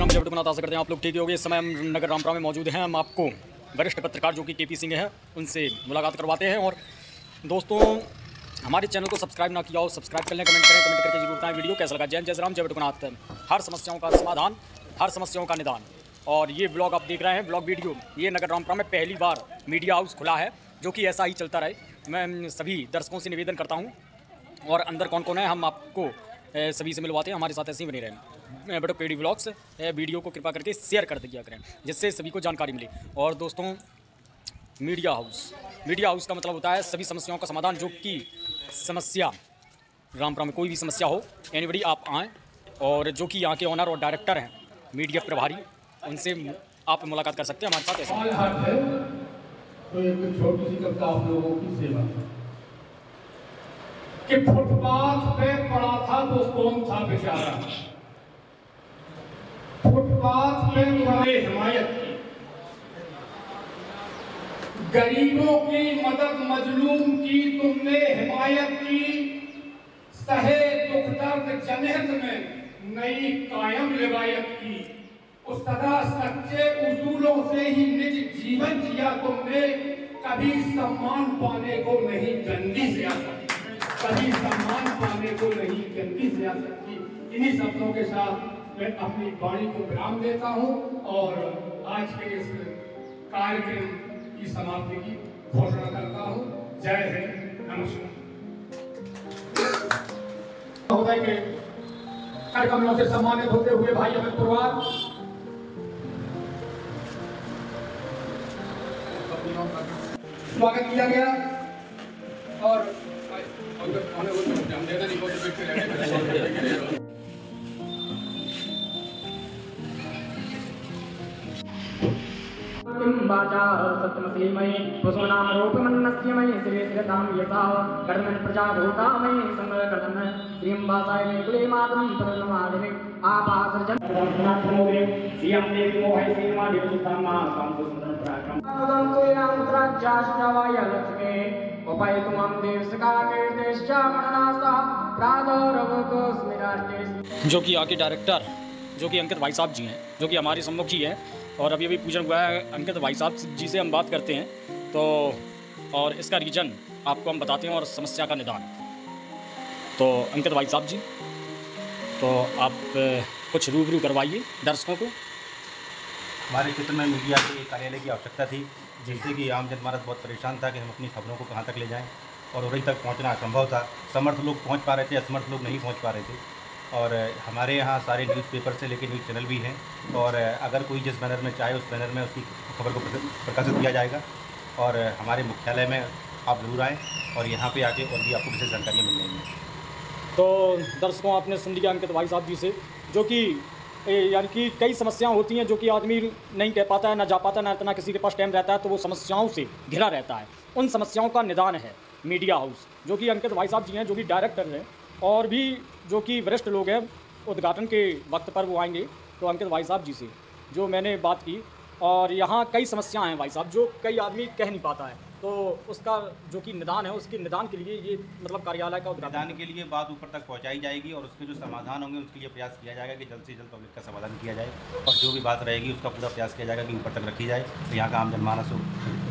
श्री राम, जय बटुकनाथ। आशा करते हैं आप लोग ठीक होंगे। इस समय हम नगर रामपुरा में मौजूद हैं। हम आपको वरिष्ठ पत्रकार जो कि केपी सिंह हैं उनसे मुलाकात करवाते हैं। और दोस्तों, हमारे चैनल को सब्सक्राइब ना किया हो, सब्सक्राइब कर लें, कमेंट करें, कमेंट करके जरूर बताएं वीडियो कैसा लगा। जय श्री राम, जय बटुकनाथ। हर समस्याओं का समाधान, हर समस्याओं का निदान। और ये ब्लॉग आप देख रहे हैं, ब्लॉग वीडियो, ये नगर रामपुरा में पहली बार मीडिया हाउस खुला है, जो कि ऐसा ही चलता रहे। मैं सभी दर्शकों से निवेदन करता हूँ। और अंदर कौन कौन है हम आपको सभी से मिलवाते हैं। हमारे साथ ऐसे ही बने रहें। बटुक पेडी ब्लॉग्स वीडियो को कृपा करके शेयर कर दिया करें, जिससे सभी को जानकारी मिले। और दोस्तों, मीडिया हाउस का मतलब होता है सभी समस्याओं का समाधान। जो कि समस्या रामपुरा में कोई भी समस्या हो, एनीबडी आप आएँ। और जो कि यहाँ के ऑनर और डायरेक्टर हैं, मीडिया प्रभारी, उनसे आप मुलाकात कर सकते हैं हमारे साथ। ऐसा तो एक छोटी सी कविता आप लोगों की सेवा कि फुटपाथ पे पड़ा था वो कौन था बेचारा, फुटपाथ पे तुमने हिमायत की, गरीबों की मदद, मजलूम की तुमने हिमायत की, सहे दुख दर्द जनहित में नई कायम रिवायत की, उस सदा सच्चे उसूलों से ही निज जीवन जिया तुमने, कभी सम्मान पाने को नहीं गंदी सियासत, कभी सम्मान पाने को नहीं गंदी सियासत की। इन्हीं शब्दों के साथ मैं अपनी वाणी को विराम देता हूं और आज के इस कार्यक्रम की समाप्ति की घोषणा करता हूं। जय हिंद, नमस्कार। महोदय के कार्यक्रमों से सम्मानित होते हुए भाई अमित पुरवार, स्वागत किया गया। और वाचा सत्यमसीमयि वसुनाम रूपमन्नस्यमयि श्रीश्रतां यथा कर्मन् प्रजाभूतामयि संगकर्तन श्रीं वासाय मे कुले मातरं प्रणमामि आपासर्जन नाथमोदे श्रियं देवी मोहै श्रीमा देवसुतामा संसुसुन्दरं प्राक्रम आदं कुयां त्राज्याश्रवाय लक्ष्मे उपैतुमं देवसका कीर्तिश्च मननासा प्रादरवतो स्मिराष्टे। जो कि आके डायरेक्टर, जो कि अंकित भाई साहब जी हैं, जो कि हमारे सम्मुख ही हैं। और अभी पूजन हुआ है। अंकित भाई साहब जी से हम बात करते हैं तो, और इसका रीजन आपको हम बताते हैं और समस्या का निदान। तो अंकित भाई साहब जी, तो आप कुछ रूबरू करवाइए दर्शकों को। हमारे क्षेत्र में मीडिया के कार्यालय की आवश्यकता थी, जिससे कि आम जनमानस बहुत परेशान था कि हम अपनी खबरों को कहाँ तक ले जाएं, और उन्हीं तक पहुँचना असंभव था। समर्थ लोग पहुँच पा रहे थे, असमर्थ लोग नहीं पहुँच पा रहे थे। और हमारे यहाँ सारे न्यूज़पेपर से लेकर न्यूज़ चैनल भी हैं, और अगर कोई जिस बैनर में चाहे उस बैनर में उसकी खबर को प्रकाशित किया जाएगा। और हमारे मुख्यालय में आप जरूर आएँ और यहाँ पे आके और भी आपको विशेष जानकारियाँ मिल जाएंगी। तो दर्शकों, आपने सुन लिया अंकित भाई साहब जी से, जो कि यानी कि कई समस्याएं होती हैं जो कि आदमी नहीं कह पाता है, ना जा पाता, ना इतना किसी के पास टाइम रहता है, तो वो समस्याओं से घिरा रहता है। उन समस्याओं का निदान है मीडिया हाउस, जो कि अंकित भाई साहब जी हैं, जो कि डायरेक्टर हैं। और भी जो कि वरिष्ठ लोग हैं, उद्घाटन के वक्त पर वो आएंगे। तो अंकित भाई साहब जी से जो मैंने बात की, और यहाँ कई समस्याएं हैं भाई साहब, जो कई आदमी कह नहीं पाता है, तो उसका जो कि निदान है, उसके निदान के लिए ये मतलब कार्यालय का निदान के लिए बात ऊपर तक पहुँचाई जाएगी, और उसके जो समाधान होंगे उसके लिए प्रयास किया जाएगा कि जल्द से जल्द पब्लिक का समाधान किया जाए। और जो भी बात रहेगी उसका पूरा प्रयास किया जाएगा कि ऊपर तक रखी जाए। तो यहाँ का आम जनमानस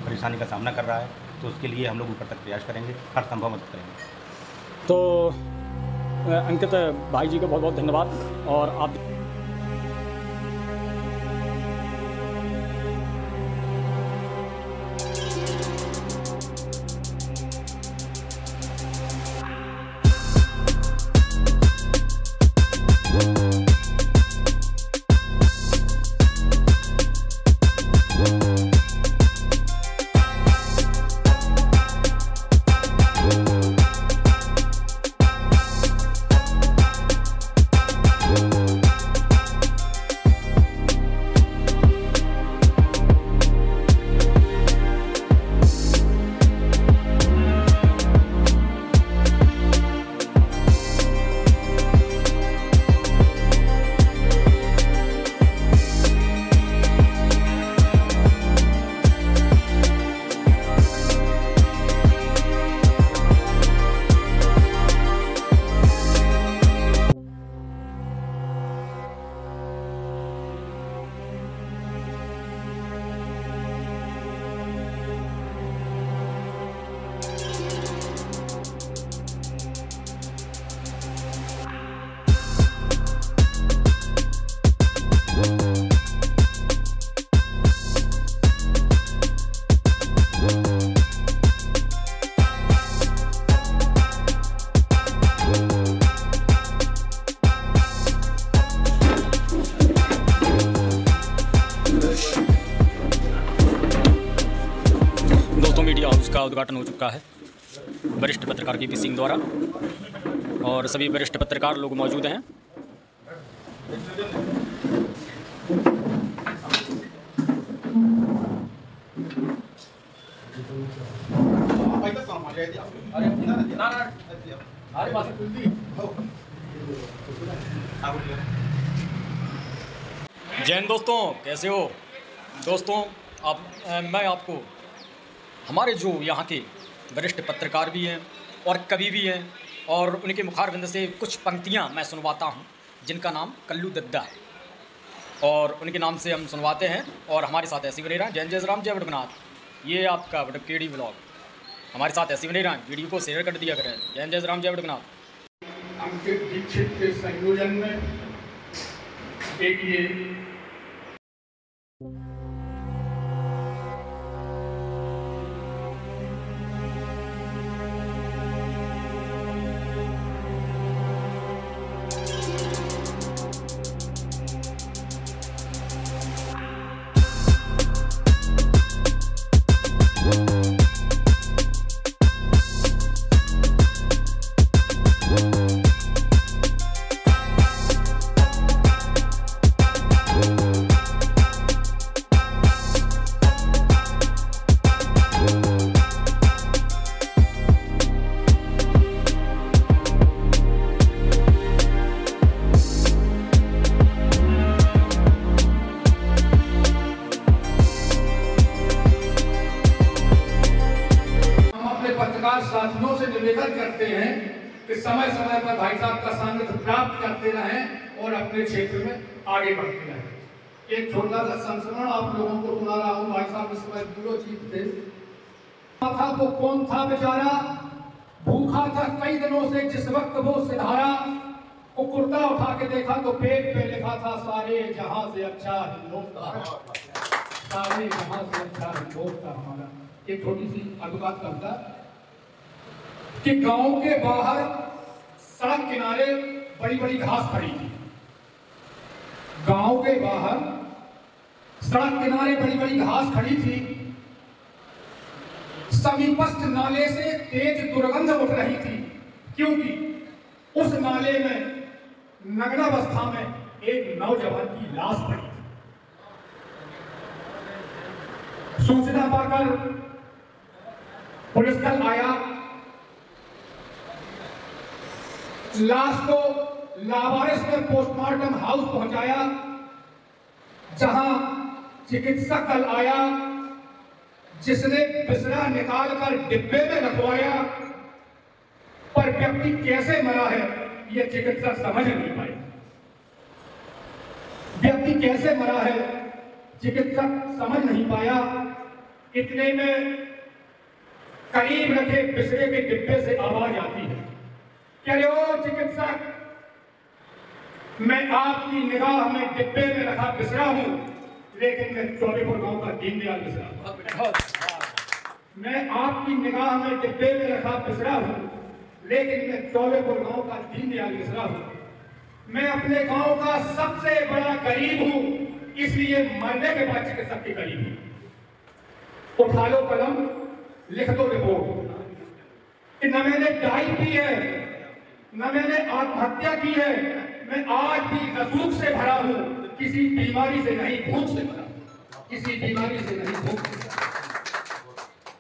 परेशानी का सामना कर रहा है, तो उसके लिए हम लोग ऊपर तक प्रयास करेंगे, हर संभव मदद करेंगे। तो अंकित भाई जी को बहुत बहुत धन्यवाद। और आप मीडिया हाउस का उद्घाटन हो चुका है वरिष्ठ पत्रकार केपी सिंह द्वारा, और सभी वरिष्ठ पत्रकार लोग मौजूद हैं। जय हिंद दोस्तों, कैसे हो दोस्तों। मैं आपको हमारे जो यहाँ के वरिष्ठ पत्रकार भी हैं और कवि भी हैं, और उनके मुखारबिंद से कुछ पंक्तियाँ मैं सुनवाता हूँ जिनका नाम कल्लू दद्दा है, और उनके नाम से हम सुनवाते हैं। और हमारे साथ ऐसे बने रहें। जय राम जय वडगनाथ। ये आपका वडकेड़ी ब्लॉग हमारे साथ ऐसे बने रहें। वीडियो को शेयर कर दिया करें। जय राम जय वडगनाथ। अंकित दीक्षित के संयोजन में एक ये पत्रकार साथियों से निवेदन करते हैं कि समय समय पर भाई साहब का सानिध्य प्राप्त करते रहें और अपने क्षेत्र में आगे बढ़ते रहें। एक छोटा सा संस्मरण आप लोगों को सुना रहा हूँ। भाई साहब इस समय ब्यूरो चीफ थे। था वो कौन था बेचारा, भूखा था कई दिनों से। जिस वक्त वो सिधारा को कुर्ता उठा के देखा तो पेट पे लिखा था सारे जहां से अच्छा हिंदुस्तान, सारे जहां से अच्छा हिंदुस्तान हमारा। एक छोटी सी अनुवाद करता कि गांव के बाहर सड़क किनारे बड़ी बड़ी घास खड़ी थी। गांव के बाहर सड़क किनारे बड़ी बड़ी घास खड़ी थी। समीपस्थ नाले से तेज दुर्गंध उठ रही थी, क्योंकि उस नाले में नग्नावस्था में एक नौजवान की लाश पड़ी थी। सूचना पाकर पुलिस दल आया, लाश को लावारिस में पोस्टमार्टम हाउस पहुंचाया, जहां चिकित्सक दल आया जिसने बिसरा निकालकर डिब्बे में रखवाया। पर व्यक्ति कैसे मरा है यह चिकित्सक समझ नहीं पाए। व्यक्ति कैसे मरा है चिकित्सक समझ नहीं पाया। इतने में करीब रखे बिसरे के डिब्बे से आवाज आती है, कह रहे हो चिकित्सक, मैं आपकी निगाह में डिब्बे में रखा बिसरा हूं, लेकिन मैं चौबेपुर गांव का दीनदयाल बिसरा। मैं आपकी निगाह में डिब्बे में रखा बिसरा हूं, लेकिन मैं चौबेपुर गांव का दीनदयाल बिसरा हूं। मैं अपने गांव का सबसे बड़ा गरीब हूं, इसलिए मरने के बाद चिकित्सक के करीब हूं। उठा लो कलम, लिख दो रिपोर्ट कि न मैंने डाई पी है, न मैंने आत्महत्या की है। मैं आज भी रसूख से भरा हूं, किसी बीमारी से नहीं, भूख से भरा, किसी बीमारी से नहीं, भूख से भरा।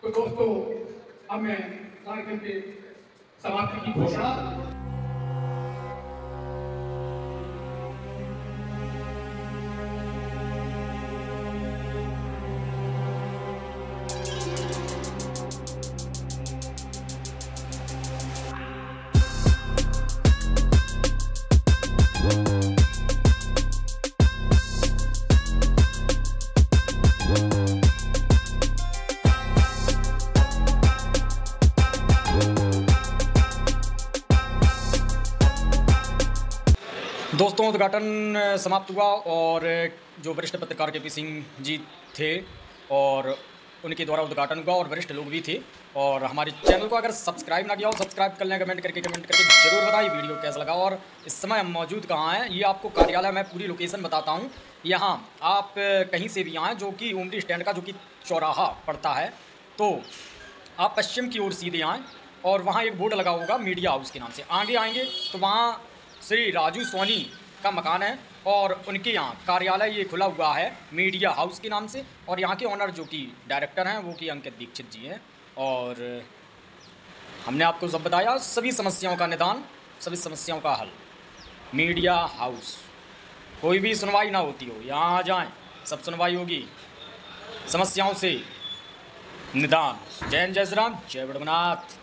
तो दोस्तों, अब मैं कार्यक्रम के समाप्ति की घोषणा दोस्तों, उद्घाटन समाप्त हुआ और जो वरिष्ठ पत्रकार केपी सिंह जी थे और उनके द्वारा उद्घाटन हुआ और वरिष्ठ लोग भी थे। और हमारे चैनल को अगर सब्सक्राइब ना किया हो, सब्सक्राइब कर लें, कमेंट करके जरूर बताइए वीडियो कैसा लगा। और इस समय हम मौजूद कहाँ हैं, ये आपको कार्यालय में पूरी लोकेशन बताता हूँ। यहाँ आप कहीं से भी आएँ, जो कि उमरी स्टैंड का जो कि चौराहा पड़ता है, तो आप पश्चिम की ओर सीधे आएँ और वहाँ एक बोर्ड लगा होगा मीडिया हाउस के नाम से। आगे आएंगे तो वहाँ श्री राजू सोनी का मकान है और उनके यहाँ कार्यालय ये खुला हुआ है मीडिया हाउस के नाम से। और यहाँ के ऑनर जो कि डायरेक्टर हैं वो कि अंकित दीक्षित जी हैं। और हमने आपको सब बताया, सभी समस्याओं का निदान, सभी समस्याओं का हल मीडिया हाउस। कोई भी सुनवाई ना होती हो, यहाँ आ जाएं, सब सुनवाई होगी, समस्याओं से निदान। जय हिंद, जय श्री राम, जय बड़गनाथ।